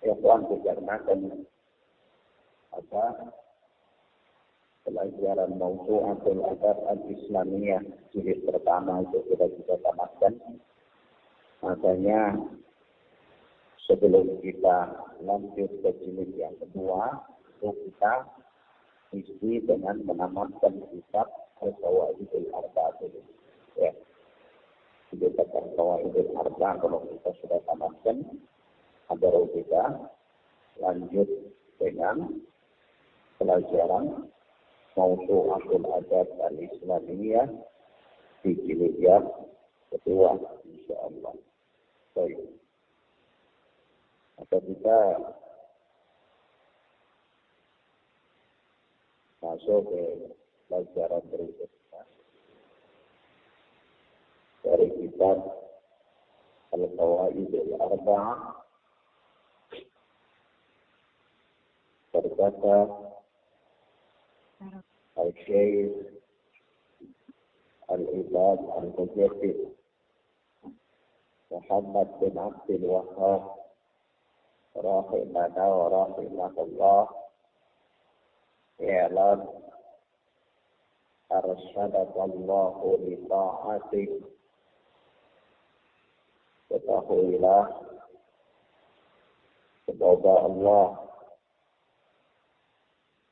Ikhwan dikarenakan pelajaran Mawsu'atul Adab Al-Islamiyah jilid pertama itu sudah kita tamatkan. Makanya sebelum kita lanjut ke jilid yang kedua, itu kita isi dengan menamatkan kitab Al-Qawaidul Arba'ah. Ya. Kitab Al-Qawaidul Arba'ah kalau kita sudah tamatkan, baru kita lanjut dengan pelajaran Mawsu'atul Adab Al-Islamiyah di jilid yang kedua, insyaallah. Baik. Maka kita masuk ke pelajaran berikutnya dari kitab Al-Qawaidul Arba'ah. Berkata Al-Syaikh Al-Ibad Al-Mujaddid Muhammad bin Abdul Wahhab rahimana wa rahimahullah, i'lam arsyadakallahu li ta'atih, ketahuilah semoga Allah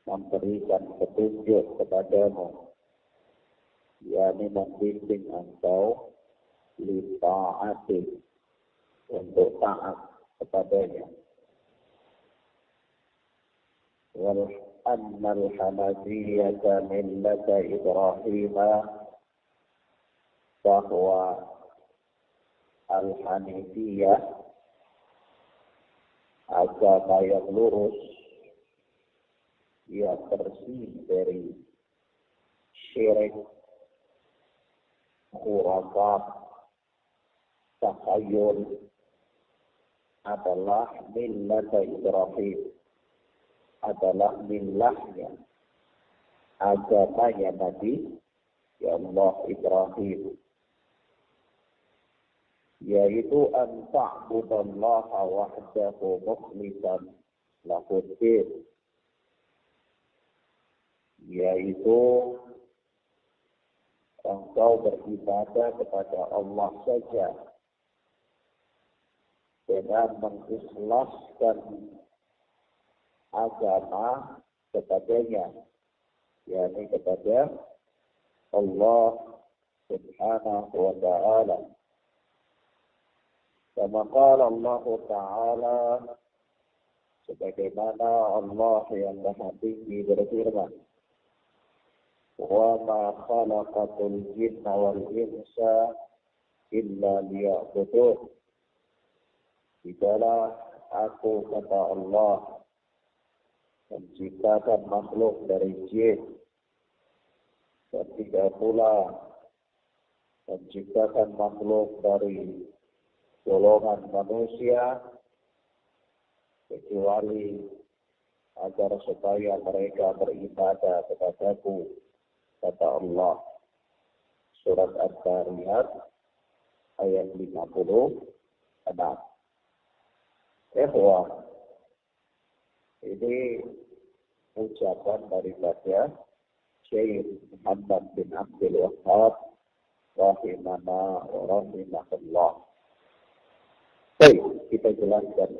memberikan petunjuk kepadamu, yakni membimbing engkau li ta'atih, untuk taat kepadanya. Wal annal hanafiyyata millata Ibrahim, bahwa al-hanifiyah agama yang lurus, ia bersih dari syirik, khurafat, takhayul, adalah millat Ibrahim, adalah millahnya, agamanya Nabi ya Allah Ibrahim, yaitu an ta'budallaha wahdahu mukhlishan lahuddin, yaitu engkau beribadah kepada Allah saja dengan mengikhlaskan agama kepadanya, yakni kepada Allah Subhanahu wa ta'ala. Kama qala Allah Ta'ala, sebagaimana Allah yang Maha Tinggi berfirman, wa ma khalaqatul jinna wal insa illa liya'budun. Tidaklah aku, kata Allah, menciptakan makhluk dari jin, dan tidak pula menciptakan makhluk dari golongan manusia kecuali agar supaya mereka beribadah kepadaku, kata Allah. Surat Al-Zariyat ayat 56. Ini ucapan daripada Syekh Muhammad bin Abdul Wahhab rahimana wa rahimahullah. Baik, kita jelaskan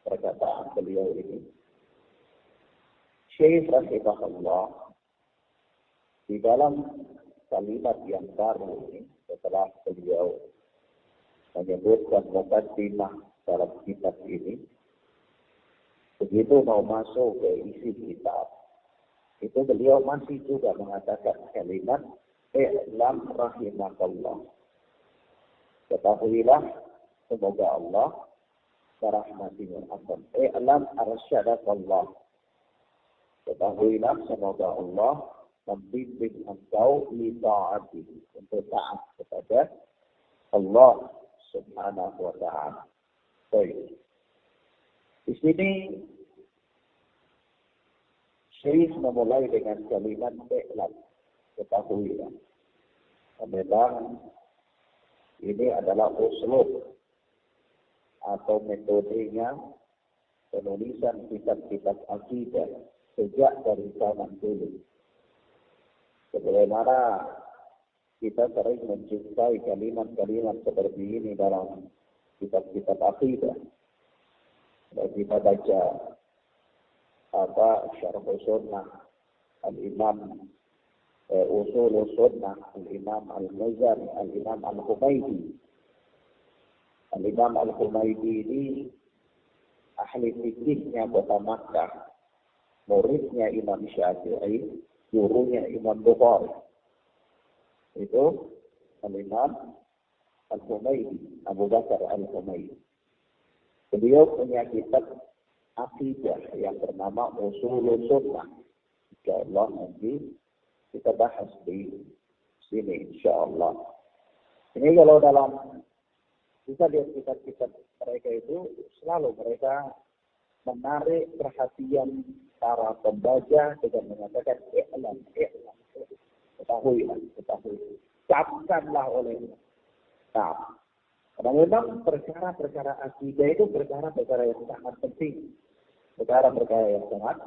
perkataan beliau ini. Syekh rahimahullah di dalam kalimat yang baru ini, setelah beliau menyebutkan muqaddimah dalam kitab ini, begitu mau masuk ke isi kitab, itu beliau masih juga mengatakan kalimat i'lam rahimakallah, ketahuilah semoga Allah merahmatimu. I'lam arsyadakallah, ketahuilah semoga Allah membimbing engkau li ta'atihi, untuk taat kepada Allah Subhanahu wa ta'ala. Baik. Di sini Syekh memulai dengan kalimat i'lam, ketahuilah. Memang ini adalah uslub atau metodenya penulisan kitab-kitab akidah sejak dari zaman dulu. Sebagaimana kita sering mencintai kalimat-kalimat seperti ini dalam kitab-kitab akidah. Dan kita baca Syarh Sunnah Al-Imam Usul Sunnah Al-Imam Al-Muzani, Al-Imam Al-Humaydi. Al-Imam Al-Humaydi ini ahli fikihnya kota Makkah, muridnya Imam Syafi'i, gurunya Imam Bukhari. Itu Al-Imam Al-Humaydi, Abu Bakar Al-Humaydi. Beliau punya kitab akidah yang bernama Usul Sunnah. InsyaAllah nanti kita bahas di sini, insyaAllah. Ini kalau dalam kita lihat kitab-kitab mereka itu, selalu mereka menarik perhatian para pembaca dengan mengatakan i'lam. Ketahuilah. Camkanlah olehnya. Nah, karena memang perkara-perkara akidah itu perkara-perkara yang sangat penting. Perkara-perkara yang sangat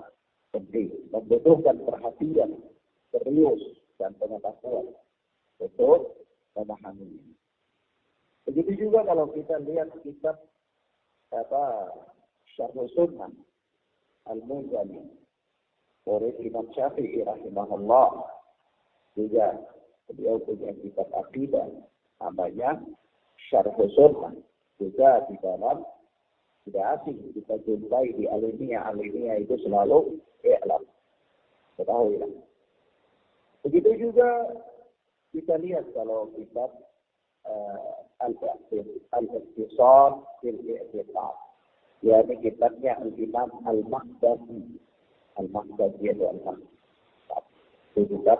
penting. Membutuhkan perhatian, serius, dan pengetahuan untuk memahaminya. Begitu juga kalau kita lihat kitab Syarh Sunnah Al-Muzani, murid Imam Syafi'i rahimahullah, juga beliau punya kitab akidah namanya Syarh Sunnah, juga di dalam tidak asing kita jumpai di Aliyah itu selalu i'lam, ketahuilah. Begitu juga kita lihat kalau kitab Al-Iqtisad fil I'tiqad, yakni kitabnya Al-Imam Al-Maqdisi. Al-Maqdisi itu Al-Maqdisi. Itu kitab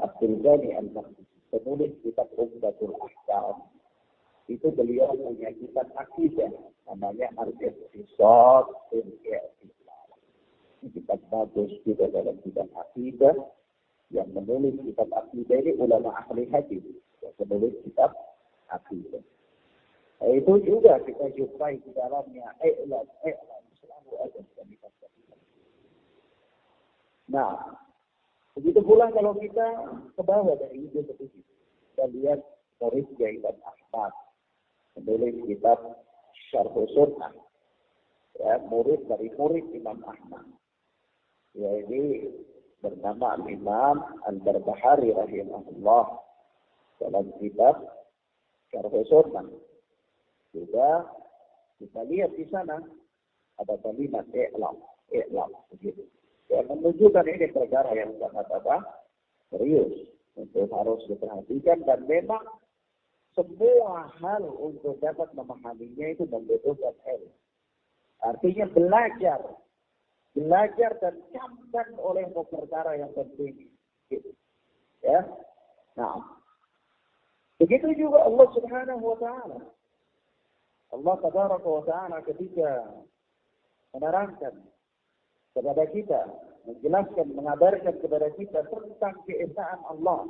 Abdul Ghani Al-Maqdisi, penulis kitab Umdatul Ahkam. Itu beliau punya kitab akidah namanya Al-Iqtisad fil I'tiqad. Kitab bagus juga dalam kitab akidah. Yang menulis kitab akidah ini ulama ahli hadis, yang menulis kitab akidah. Itu juga kita jumpai di dalamnya i'lam selalu ada dalam kitab akidah. Nah, begitu pula kalau kita ke bawah dari itu seperti itu, kita lihat muridnya Imam Ahmad menulis kitab Syarh Sunnah, ya, murid dari murid Imam Ahmad, yaitu bernama Imam Al-Barbahari rahimahullah, dalam kitab Syarh Sunnah. Juga kita lihat di sana ada kalimat i'lam begitu. Ya, menunjukkan ini perkara yang sangat serius untuk harus diperhatikan, dan memang semua hal untuk dapat memahaminya itu membutuhkan ilmu. Artinya belajar dan camkan oleh perkara yang penting. Gitu. Ya. Nah, begitu juga Allah Subhanahu wa Ta'ala. Allah Tabaraka wa Ta'ala ketika menerangkan kepada kita, menjelaskan, mengabarkan kepada kita tentang keesaan Allah.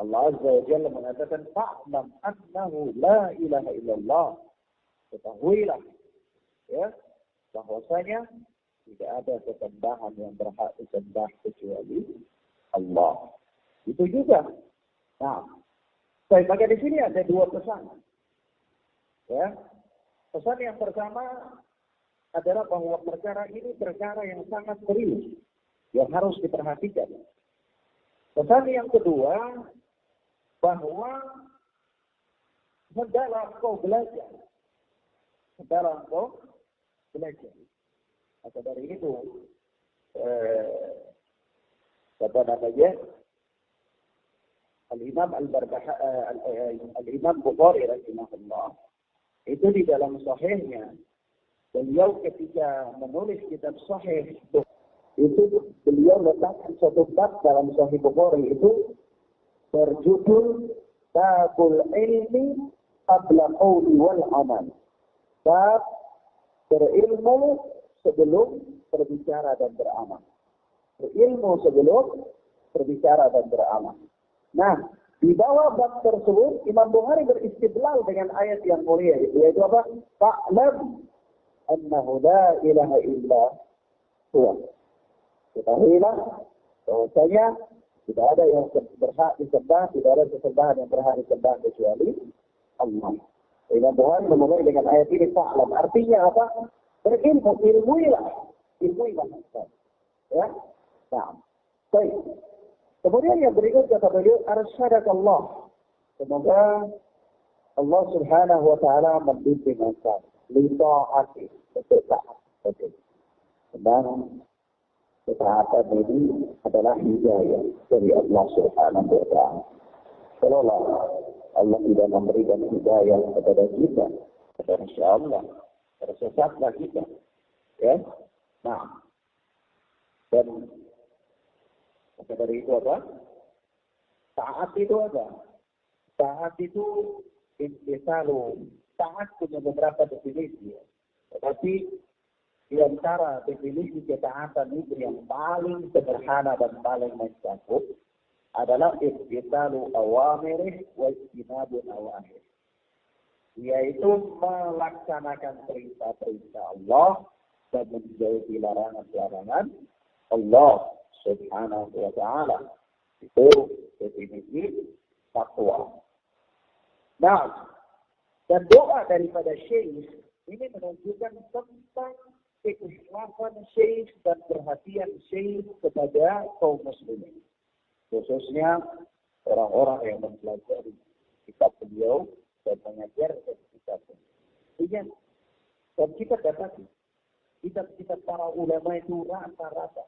Allah Azza wa Jalla mengatakan, "Fa'lam annahu la ilaha illallah." Ketahuilah, ya, bahwasanya tidak ada kesembahan yang berhak disembah kecuali Allah. Itu juga. Nah, saya pakai di sini ada dua pesan. Ya, pesan yang pertama adalah bahwa perkara ini perkara yang sangat serius, yang harus diperhatikan. Pesan yang kedua, bahwa hendaklah engkau belajar. Maka dari itu, Al-Imam Al-Imam Bukhari rahimahullah, itu di dalam sahihnya, beliau ketika menulis kitab sahih itu beliau letakkan satu bab dalam Sahih Bukhari itu berjudul Babul Ilmi Qabla Qawli wal Amal. Bab berilmu sebelum berbicara dan beramal. Berilmu sebelum berbicara dan beramal. Nah, di bawah bab tersebut Imam Bukhari beristidlal dengan ayat yang mulia, yaitu apa? Fa'lam annahu la ilaha illa huwa. Ketahuilah bahwasanya tidak ada yang berhak disembah, tidak ada sesembahan yang berhak disembah kecuali Allah. Imam Bukhari memulai dengan ayat ini fa'lam. Artinya apa? Berilmu, ilmuilah. Ya. Nah. Baik. Kemudian yang berikut kata beliau, arsyadakallah. Semoga Allah Subhanahu wa taala membimbing engkau li ta'ati, untuk taat. Dan ketaatan ini adalah hidayah dari Allah Subhanahu wa taala. Kalau Allah tidak memberikan hidayah kepada kita, insyaallah tersesatlah kita. Ya. Nah. Dan maka dari itu apa? Taat itu apa? Taat itu intisalu. Taat punya beberapa definisi. Tetapi di antara definisi ketaatan itu yang paling sederhana dan paling mencakup adalah intisalu awamirih wa ijtinabu nawahih. Yaitu melaksanakan perintah-perintah Allah dan menjauhi larangan-larangan Allah Subhanahu wa ta'ala. Itu definisi takwa. Nah, dan doa daripada syekh ini menunjukkan tentang keikhlasan syekh dan perhatian syekh kepada kaum muslimin. Khususnya orang-orang yang mempelajari kitab beliau dan mengajarkan kitabnya. Ingat, dan kita dapati kitab-kitab para ulama itu rata-rata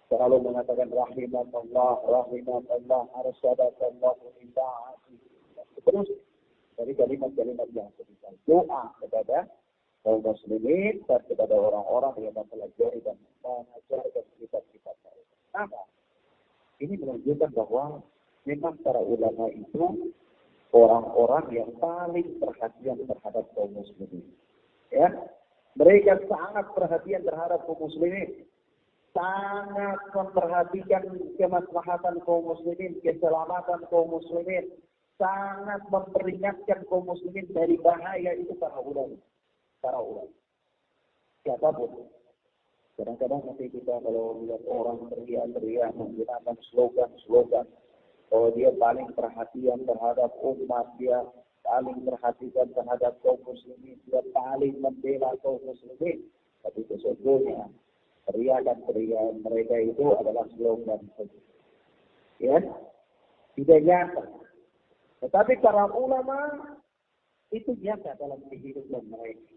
selalu mengatakan rahimallah, arsyadakallah, ta'ati. Terus dari kalimat-kalimat yang semisal doa kepada kaum muslimin dan kepada orang-orang yang mempelajari dan mengajarkan kitab-kitab mereka. Maka ini menunjukkan bahwa memang para ulama itu orang-orang yang paling perhatian terhadap kaum muslimin. Ya, mereka sangat perhatian terhadap kaum muslimin, sangat memperhatikan kemaslahatan kaum muslimin, keselamatan kaum muslimin, sangat memperingatkan kaum muslimin dari bahaya itu para ulama. Siapapun. Kadang-kadang nanti kita kalau melihat orang teriak-teriak menggunakan slogan-slogan, oh dia paling perhatian terhadap umat, dia paling perhatikan terhadap kaum muslimin, dia paling membela kaum muslimin. Tapi sesungguhnya teriakan-teriakan mereka itu adalah slogan saja. Ya, tidak nyata. Tetapi para ulama itu nyata dalam kehidupan mereka.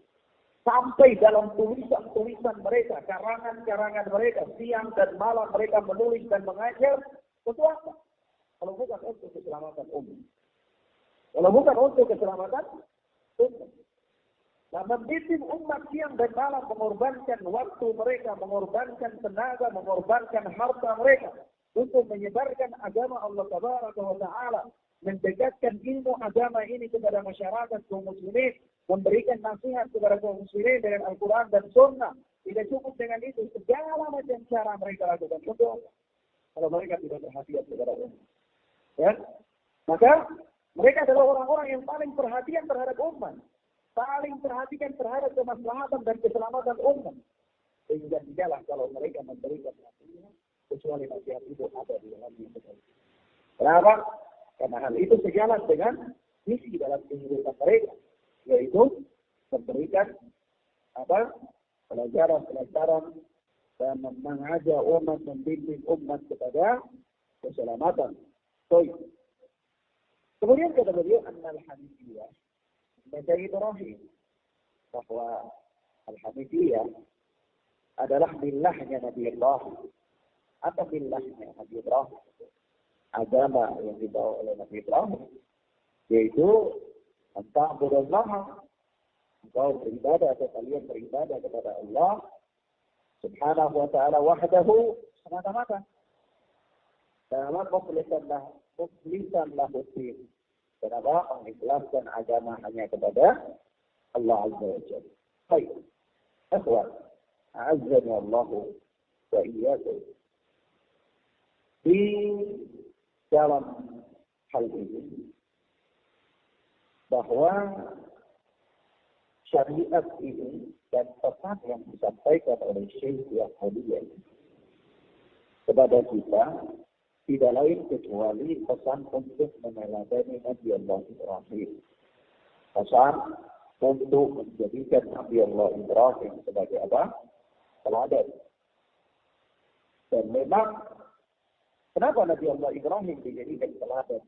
Sampai dalam tulisan-tulisan mereka, karangan-karangan mereka, siang dan malam mereka menulis dan mengajar. Untuk apa? Kalau bukan untuk keselamatan umat. Kalau bukan untuk keselamatan umat. Nah, membimbing umat siang dan malam, mengorbankan waktu mereka, mengorbankan tenaga, mengorbankan harta mereka untuk menyebarkan agama Allah Tabaraka wa Ta'ala, mendekatkan ilmu agama ini kepada masyarakat kaum muslimin, memberikan nasihat kepada kaum muslimin dengan Al-Quran dan Sunnah. Tidak cukup dengan itu, segala macam cara mereka lakukan. Untuk kalau mereka tidak perhatian kepada umat, ya, maka mereka adalah orang-orang yang paling perhatian terhadap umat, paling perhatikan terhadap kemaslahatan dan keselamatan umat. Sehingga tidaklah kalau mereka memberikan nasihat, kecuali nasihat itu ada di dalamnya. Kenapa? Karena hal itu sejalan dengan misi dalam kehidupan mereka, yaitu memberikan pelajaran-pelajaran dan mengajak umat, membimbing umat kepada keselamatan. Kemudian kata beliau, annal hanifiyah baca Ibrahim, bahwa al-hanifiyah adalah millahnya Nabi Ibrahim. Apa millahnya Nabi Ibrahim? Agama yang dibawa oleh Nabi Ibrahim, yaitu anta'budullah, engkau beribadah atau kalian beribadah kepada Allah Subhanahu wa ta'ala wahdahu semata-mata. Dalam mukhlisan lahuddin. Kenapa? Mengikhlaskan agama hanya kepada Allah Azza wa Jalla. Baik. Akhwan, a'azzani Allah wa iyyakum. Di dalam hal ini bahwa syariat ini dan pesan yang disampaikan oleh Syekh Yahudiyah kepada kita tidak lain kecuali pesan untuk meneladani Nabi Allah Ibrahim. Pesan untuk menjadikan Nabi Allah Ibrahim sebagai apa? Teladan. Dan memang kenapa Nabi Allah Ibrahim dijadikan teladan?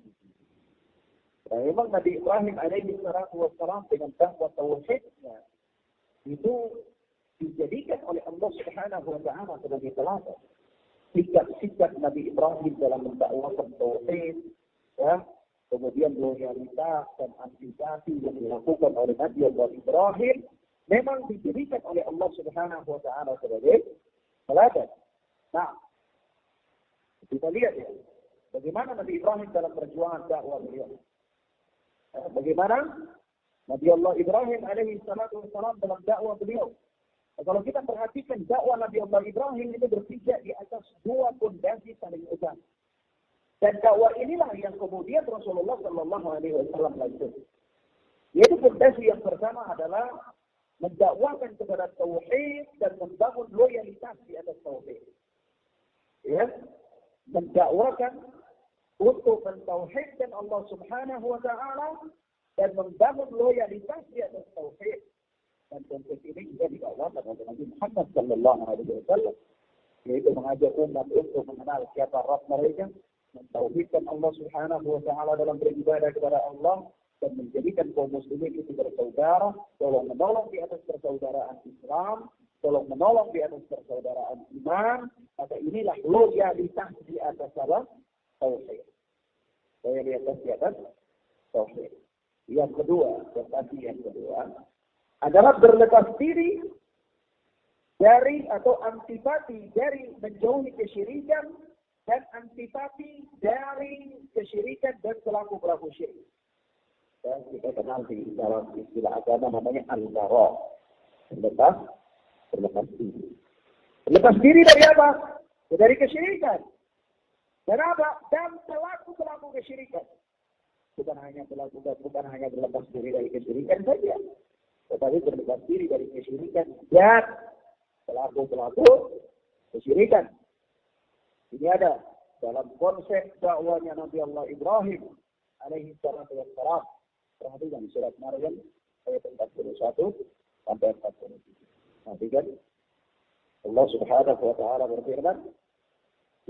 Dan memang Nabi Ibrahim alaihi salatu wassalam dengan dakwah tauhidnya itu dijadikan oleh Allah Subhanahu wa taala sebagai teladan. Sikap-sikap Nabi Ibrahim dalam mendakwakan tauhid, ya, kemudian loyalitas dan antipati yang dilakukan oleh Nabi Allah Ibrahim memang dijadikan oleh Allah Subhanahu wa taala sebagai teladan. Nah, kita lihat ya, bagaimana Nabi Ibrahim dalam perjuangan dakwah beliau. Bagaimana Nabi Allah Ibrahim alaihi salatu wassalam dalam dakwah beliau. Kalau kita perhatikan dakwah Nabi Allah Ibrahim itu berpijak di atas dua pondasi saling utama. Dan dakwah inilah yang kemudian Rasulullah Sallallahu Alaihi Wasallam lanjutkan. Yaitu pondasi yang pertama adalah mendakwakan kepada tauhid dan membangun loyalitas di atas tauhid. Ya, mendakwakan untuk mentauhidkan Allah Subhanahu Wa Taala dan membangun loyalitas di atas tauhid. Dan konsep ini juga didakwakan oleh Nabi Muhammad Sallallahu Alaihi Wasallam, yaitu mengajak umat untuk mengenal siapa Rabb mereka, mentauhidkan Allah Subhanahu Wa Taala dalam beribadah kepada Allah dan menjadikan kaum muslimin itu bersaudara, tolong menolong di atas persaudaraan Islam, tolong menolong di atas persaudaraan iman. Maka inilah loyalitas di atas tauhid. Loyalitas di atas tauhid. Yang kedua, tetapi yang kedua adalah berlepas diri dari atau antipati dari menjauhi kesyirikan dan antipati dari kesyirikan dan pelaku-pelaku syirik. Dan kita kenal di dalam istilah agama namanya al-bara. Berlepas diri. Berlepas diri dari apa? Dari kesyirikan. Dan apa? Dan pelaku-pelaku kesyirikan. Bukan hanya berlepas diri dari kesyirikan saja, tetapi berlepas diri dari kesyirikan dan pelaku-pelaku kesyirikan. Ini ada dalam konsep dakwanya Nabi Allah Ibrahim alaihi salatu wassalam. Perhatikan surat Maryam ayat 41 sampai 47. Perhatikan Allah Subhanahu wa taala berfirman,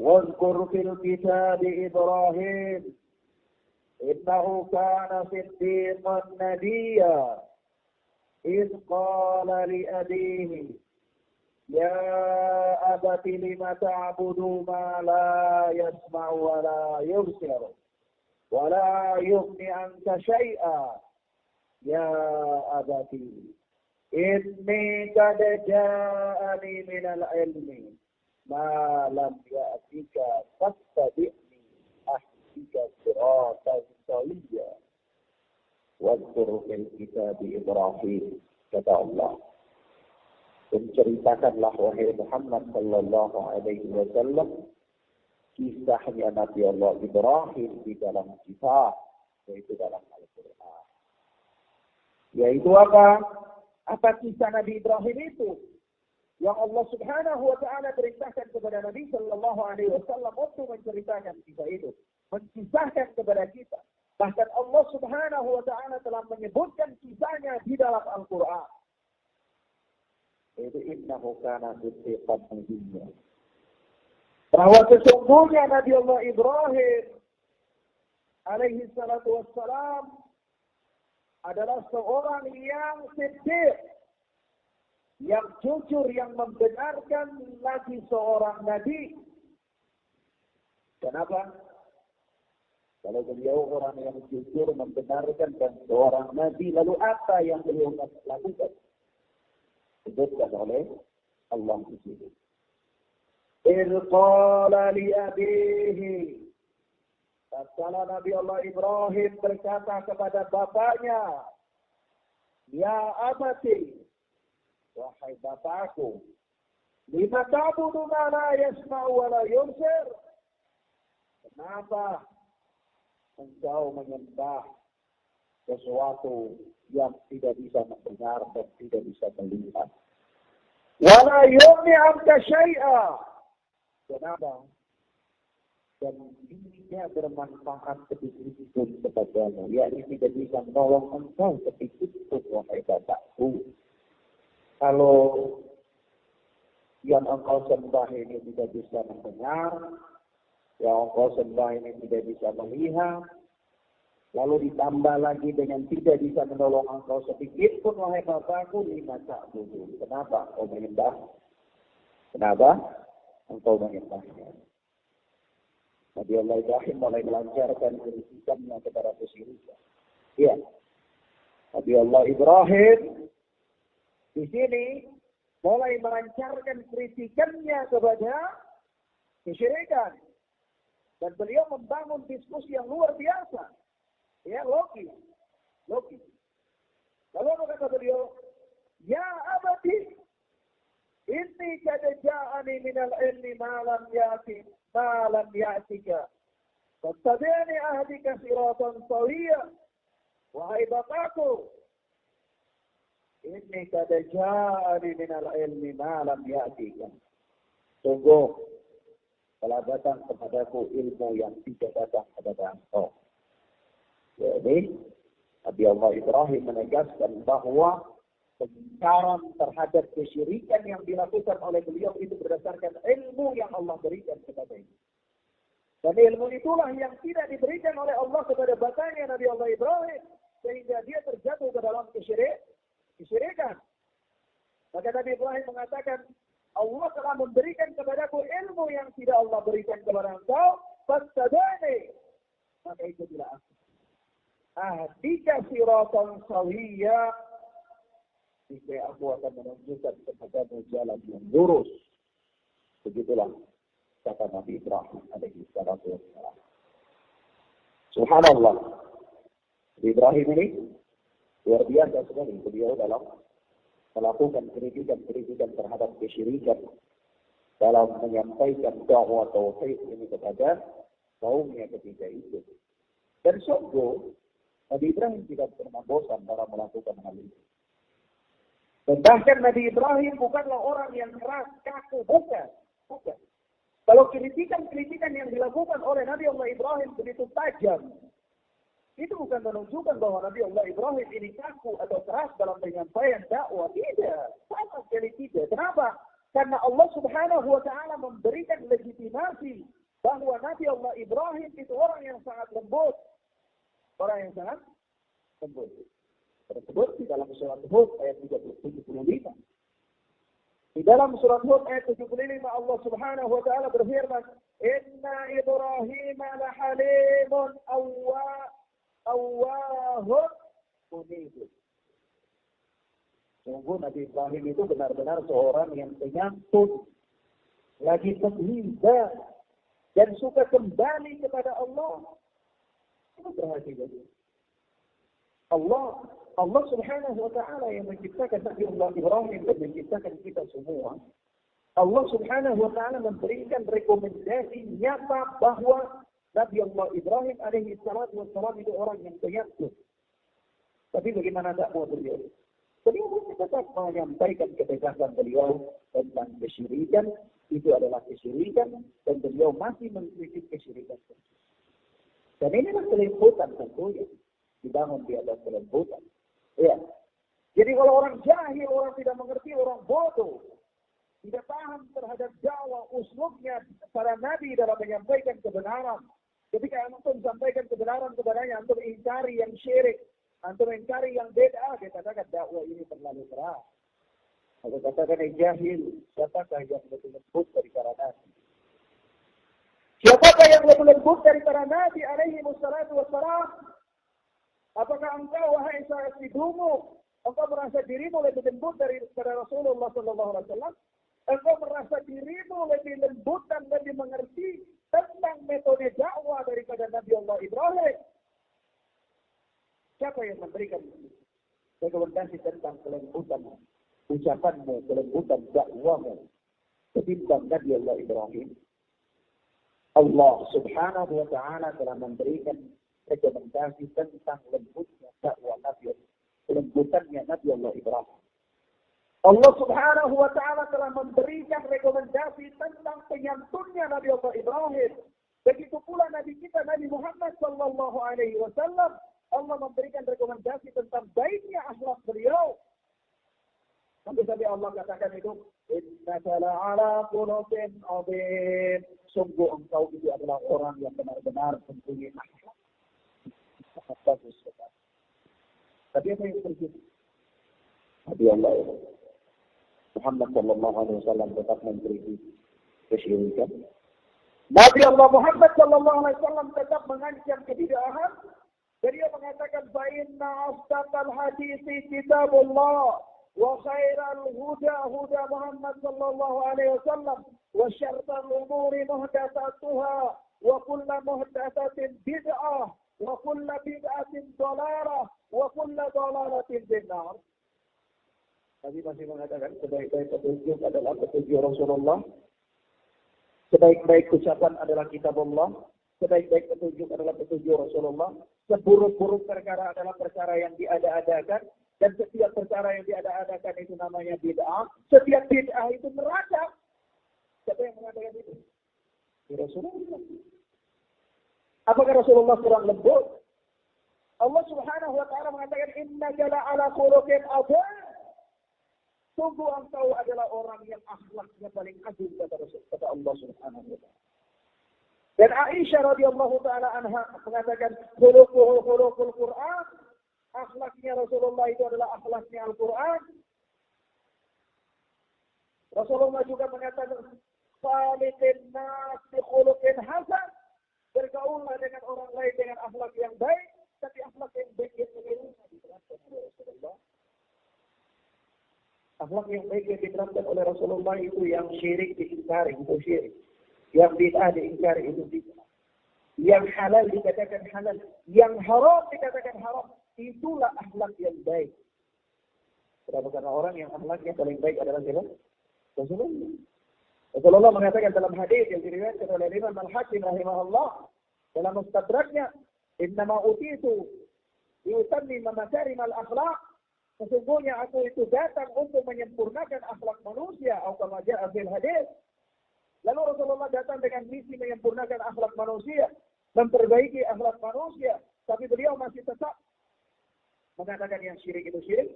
"Wadhkur fil kitab Ibrahim innahu kana siddiqan nabiyya إذ قال لأبيه يا أبت لم تعبد ما لا يسمع ولا يبصر ولا يغني عنك شيئا يا أبت إني قد جاءني من العلم ما لم يأتك فاتبعني أهدك صراطا سويا واذكر في الكتاب إبراهيم." kata Allah, dan ceritakanlah wahai Muhammad Sallallahu Alaihi Wasallam kisahnya Nabi Allah Ibrahim di dalam kitab, yaitu dalam Al-Quran. Yaitu apa? Apa kisah Nabi Ibrahim itu? Yang Allah Subhanahu Wa Taala perintahkan kepada Nabi Sallallahu Alaihi Wasallam untuk menceritakan kisah itu, mengisahkan kepada kita. Bahkan Allah Subhanahu wa taala telah menyebutkan kisahnya di dalam Al-Qur'an. Itu innahu kana siddiqan nabiyya. Bahwa sesungguhnya Nabi Allah Ibrahim alaihi salatu wassalam adalah seorang yang siddiq, yang jujur, yang membenarkan lagi seorang nabi. Kenapa? Kalau beliau orang yang jujur membenarkan dan seorang nabi, lalu apa yang beliau lakukan? Disebutkan oleh Allah di sini. إِذْ قَالَ لِأَبِيهِ, tatkala Nabi Allah Ibrahim berkata kepada bapaknya, "Ya abati, wahai bapakku, lima ta'budu ma la yasma'u wa la yubsir?" Kenapa engkau menyembah sesuatu yang tidak bisa mendengar dan tidak bisa melihat. Wala yughni 'anka syai'a. Kenapa? Dan tidak bermanfaat sedikit pun kepadamu, yakni tidak bisa menolong engkau sedikit pun, wahai bapakku. Kalau yang engkau sembah ini tidak bisa mendengar, yang engkau sembah ini tidak bisa melihat, lalu ditambah lagi dengan tidak bisa menolong engkau sedikit pun, wahai bapakku, lima ta'budu. Kenapa engkau menyembah? Kenapa engkau menyembahnya? Nabi Allah Ibrahim mulai melancarkan kritikannya kepada kesyirikan. Iya. Nabi Allah Ibrahim di sini mulai melancarkan kritikannya kepada kesyirikan. Dan beliau membangun diskusi yang luar biasa. Ya, logis. Lalu apa kata beliau? Ya abadi, inni qad ja'ani minal ilmi ma lam ya'tika. Fattabi'ni ahdika siratan sawiyya. Wahai bapakku, inni qad ja'ani minal ilmi ma lam ya'tika. Sungguh telah datang kepadaku ilmu yang tidak datang kepada engkau. Jadi, Nabi Allah Ibrahim menegaskan bahwa pengingkaran terhadap kesyirikan yang dilakukan oleh beliau itu berdasarkan ilmu yang Allah berikan kepadanya. Dan ilmu itulah yang tidak diberikan oleh Allah kepada bapaknya Nabi Allah Ibrahim, sehingga dia terjatuh ke dalam kesyirikan. Maka Nabi Ibrahim mengatakan, Allah telah memberikan kepadaku ilmu yang tidak Allah berikan kepada engkau, fattabi'ni, maka ikutilah aku. Ahdika siratan sawiyya, jika aku akan menunjukkan kepadamu jalan yang lurus. Begitulah kata Nabi Ibrahim alaihi salatu wassalam. Subhanallah. Ibrahim ini luar biasa sekali beliau dalam melakukan kritikan terhadap kesyirikan, dalam menyampaikan dakwah tauhid ini kepada kaumnya ketika itu. Dan sungguh Nabi Ibrahim tidak pernah bosan dalam melakukan hal itu. Dan bahkan Nabi Ibrahim bukanlah orang yang keras, kaku, bukan. Kalau kritikan yang dilakukan oleh Nabi Allah Ibrahim begitu tajam, itu bukan menunjukkan bahwa Nabi Allah Ibrahim ini kaku atau keras dalam penyampaian dakwah. Tidak, sama sekali tidak. Kenapa? Karena Allah Subhanahu wa Ta'ala memberikan legitimasi bahwa Nabi Allah Ibrahim itu orang yang sangat lembut. Tersebut di dalam surat Hud ayat 75. Di dalam surat Hud ayat 75 Allah Subhanahu wa Ta'ala berfirman, "Inna Ibrahim la halimun awwahun munib." Sungguh Nabi Ibrahim itu benar-benar seorang yang penyantun, lagi penghibah, dan suka kembali kepada Allah. Itu berhasil. Allah Subhanahu wa Ta'ala yang menciptakan Nabi Allah Ibrahim dan menciptakan kita semua. Allah Subhanahu wa Ta'ala memberikan rekomendasi nyata bahwa Nabi Allah Ibrahim alaihi salatu wassalam itu orang yang penyantun. Tapi bagaimana dakwah beliau? Beliau tetap menyampaikan ketegasan beliau tentang kesyirikan, itu adalah kesyirikan, dan beliau masih mengkritik kesyirikan. Dan inilah kelembutan tentunya, dibangun di atas kelembutan. Ya. Jadi kalau orang jahil, orang tidak mengerti, orang bodoh, tidak paham terhadap dakwah uslubnya para nabi dalam menyampaikan kebenaran. Ketika antum sampaikan kebenaran kepadanya, antum ingkari yang syirik, antum ingkari yang beda, dia katakan dakwah ini terlalu keras. Atau katakan jahil, siapakah yang lebih lembut dari para nabi? Siapakah yang lebih lembut dari para nabi alaihi wassalatu wassalam? Apakah engkau, wahai sahabat hidupmu, engkau merasa dirimu lebih lembut daripada Rasulullah sallallahu alaihi wasallam? Engkau merasa dirimu lebih lembut dan lebih mengerti tentang metode dakwah daripada Nabi Allah Ibrahim? Siapa yang memberikan rekomendasi tentang kelembutan ucapanmu, kelembutan dakwahmu ketimbang Nabi Allah Ibrahim? Allah Subhanahu wa Ta'ala telah memberikan rekomendasi tentang lembutnya dakwah Nabi, kelembutannya Nabi Allah Ibrahim. Allah Subhanahu wa Ta'ala telah memberikan rekomendasi tentang penyantunnya Nabi Allah Ibrahim. Begitu pula Nabi kita Nabi Muhammad sallallahu alaihi wasallam, Allah memberikan rekomendasi tentang baiknya akhlak beliau. Sampai Allah katakan itu, innaka la'ala khuluqin 'adzim. Sungguh engkau itu adalah orang yang benar-benar mempunyai akhlak. Bagus sekali. Tapi apa yang terjadi? Nabi Allah Muhammad sallallahu alaihi wasallam tetap memberi kesyirikan. Nabi Allah Muhammad sallallahu alaihi wasallam tetap mengancam kebid'ahan. Beliau mengatakan fa inna asdaqal hadits kitabullah wa khairal huda huda Muhammad sallallahu alaihi wasallam wa syarrul umuri muhdatsatuha wa kullu muhdatsatin bid'ah wa kullu bid'atin dhalalah wa kullu dhalalatin finnar. Nabi masih mengatakan sebaik-baik petunjuk adalah petunjuk Rasulullah, sebaik-baik ucapan adalah kitab Allah, sebaik-baik petunjuk adalah petunjuk Rasulullah, seburuk-buruk perkara adalah perkara yang diada-adakan, dan setiap perkara yang diada-adakan itu namanya bid'ah, setiap bid'ah itu neraka. Siapa yang mengatakan itu? Rasulullah. Apakah Rasulullah kurang lembut? Allah Subhanahu wa Ta'ala mengatakan innaka la'ala khuluqin 'adzim. Sungguh engkau adalah orang yang akhlaknya paling agung kata Allah Subhanahu wa Ta'ala. Dan Aisyah radhiyallahu taala anha mengatakan khuluqul Qur'an, akhlaknya Rasulullah itu adalah akhlaknya Al-Qur'an. Rasulullah juga mengatakan khaliqin nas bi khuluqin hasan, bergaullah dengan orang lain dengan akhlak yang baik, tapi akhlak yang baik itu diterapkan oleh Rasulullah. Akhlak yang baik yang diterapkan oleh Rasulullah itu yang syirik diingkari, itu syirik. Yang bid'ah diingkari, itu bid'ah. Yang halal dikatakan halal. Yang haram dikatakan haram. Itulah akhlak yang baik. Kenapa? Karena orang yang akhlaknya paling baik adalah siapa? Rasulullah. Rasulullah mengatakan dalam hadis yang diriwayatkan oleh Imam Al-Hakim rahimahullah dalam mustadraknya, innama utitu yusammi makarim al-akhlaq. Sesungguhnya aku itu datang untuk menyempurnakan akhlak manusia. Atau kama ja'a fil hadis. Lalu Rasulullah datang dengan misi menyempurnakan akhlak manusia, memperbaiki akhlak manusia. Tapi beliau masih tetap mengatakan yang syirik itu syirik,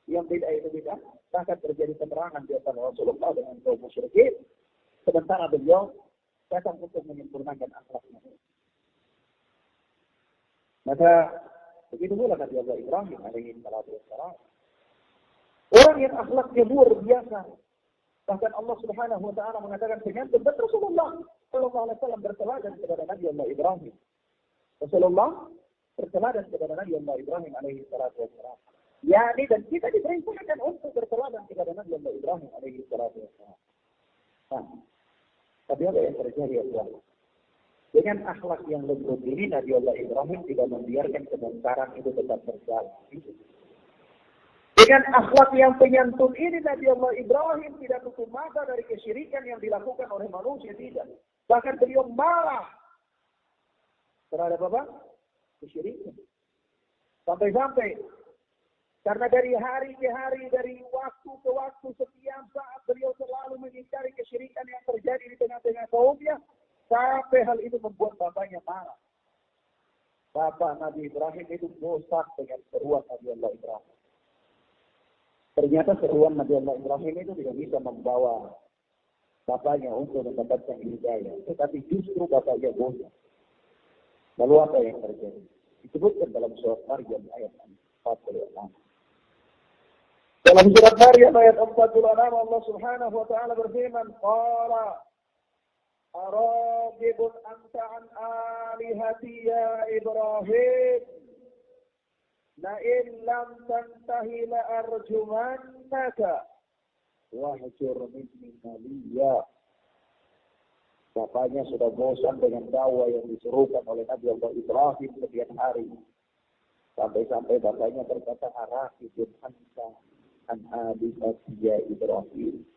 yang bid'ah itu bid'ah. Bahkan terjadi peperangan di antara Rasulullah dengan kaum musyrikin. Sementara beliau datang untuk menyempurnakan akhlak manusia. Maka begitu pula Nabi Allah Ibrahim alaihi salatu wassalam. Orang yang akhlaknya luar biasa. Bahkan Allah Subhanahu wa Ta'ala mengatakan dengan benar Rasulullah sallallahu alaihi wasallam berteladan kepada Nabi Allah Ibrahim. Rasulullah berteladan kepada Nabi Allah Ibrahim alaihi salatu wassalam. Yani dan kita diperintahkan untuk berteladan kepada Nabi Allah Ibrahim alaihi salatu wassalam. Nah, tapi apa yang terjadi ya Allah? Dengan akhlak yang lembut ini, Nabi Allah Ibrahim tidak membiarkan kemungkaran itu tetap berjalan. Dengan akhlak yang penyantun ini, Nabi Allah Ibrahim tidak tutup mata dari kesyirikan yang dilakukan oleh manusia, tidak. Bahkan beliau marah terhadap apa? Kesyirikan. Sampai-sampai, karena dari hari ke hari, dari waktu ke waktu, setiap saat beliau selalu mengingkari kesyirikan yang terjadi di tengah-tengah kaumnya. Sampai hal itu membuat bapaknya marah. Bapak Nabi Ibrahim itu bosan dengan seruan Nabi Allah Ibrahim. Ternyata seruan Nabi Allah Ibrahim itu tidak bisa membawa bapaknya untuk mendapatkan hidayah. Tetapi justru bapaknya bosan. Lalu apa yang terjadi? Disebutkan dalam surat Maryam ayat 46. Dalam surat Maryam ayat 46 Allah Subhanahu wa Ta'ala berfirman, qala aragibun anta an alihati ya Ibrahim la in lam tantahi la arjumannaka wahjur minni maliya. Bapaknya sudah bosan dengan dakwah yang disuruhkan oleh Nabi Allah Ibrahim setiap hari. Sampai-sampai bapaknya berkata aragibun anta an alihati ya Ibrahim.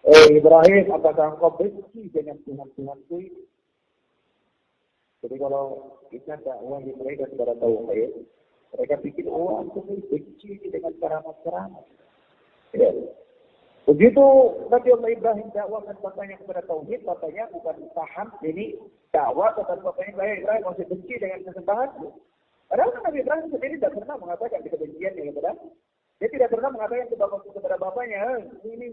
Ibrahim, apakah engkau benci dengan Tuhan-Tuhanku ini? Jadi kalau kita dakwah mereka kepada tauhid, mereka pikir, oh aku benci dengan keramat-keramat. Ya. Begitu Nabi Allah Ibrahim dakwahkan bapaknya kepada tauhid, bapaknya bukan paham ini dakwah, tetapi bapaknya Ibrahim masih benci dengan kesembahan. Padahal Nabi Ibrahim sendiri tidak pernah mengatakan kebenciannya kepada, dia tidak pernah mengatakan kepada bapaknya, ini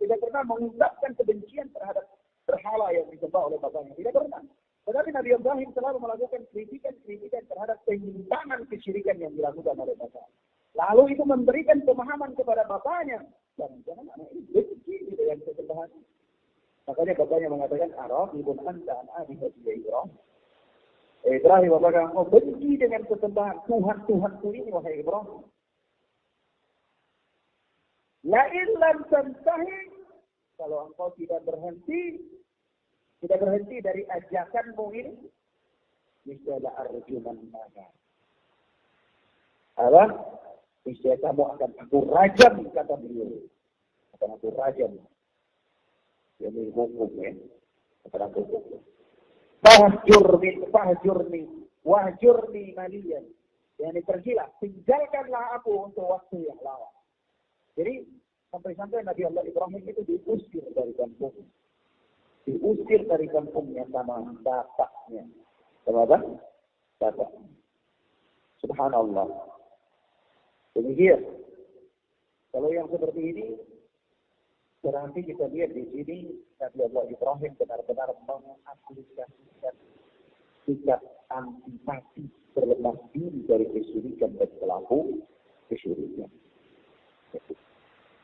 tidak pernah mengungkapkan kebencian terhadap berhala yang disembah oleh bapaknya, tidak pernah. Tetapi Nabi Ibrahim selalu melakukan kritikan terhadap penyimpangan kesyirikan yang dilakukan oleh bapak. Lalu itu memberikan pemahaman kepada bapaknya. Jangan anak ini benci dengan kesembahan. Makanya bapaknya mengatakan, Arafibun anta an abihati ya Ibrahim. Ibrahim, apakah engkau benci dengan kesembahan Tuhan-Tuhanku ini, wahai Ibrahim? La illam tantahi, kalau engkau tidak berhenti dari ajakanmu ini, niscaya arjuman mana. Apa? Niscaya kamu akan aku rajam, kata beliau. Akan aku rajam. Ini hukum ya. Akan aku hukum. Wahjurni maliyan. Yani pergilah, tinggalkanlah aku untuk waktu yang lama. Jadi sampai-sampai Nabi Allah Ibrahim itu diusir dari kampung. Diusir dari kampungnya sama bapaknya. Sama apa? Bapak. Subhanallah. Demikian. Kalau yang seperti ini, berarti kita lihat di sini Nabi Allah Ibrahim benar-benar mengaplikasikan sikap antipati berlepas diri dari kesyirikan dan pelaku kesyirikan.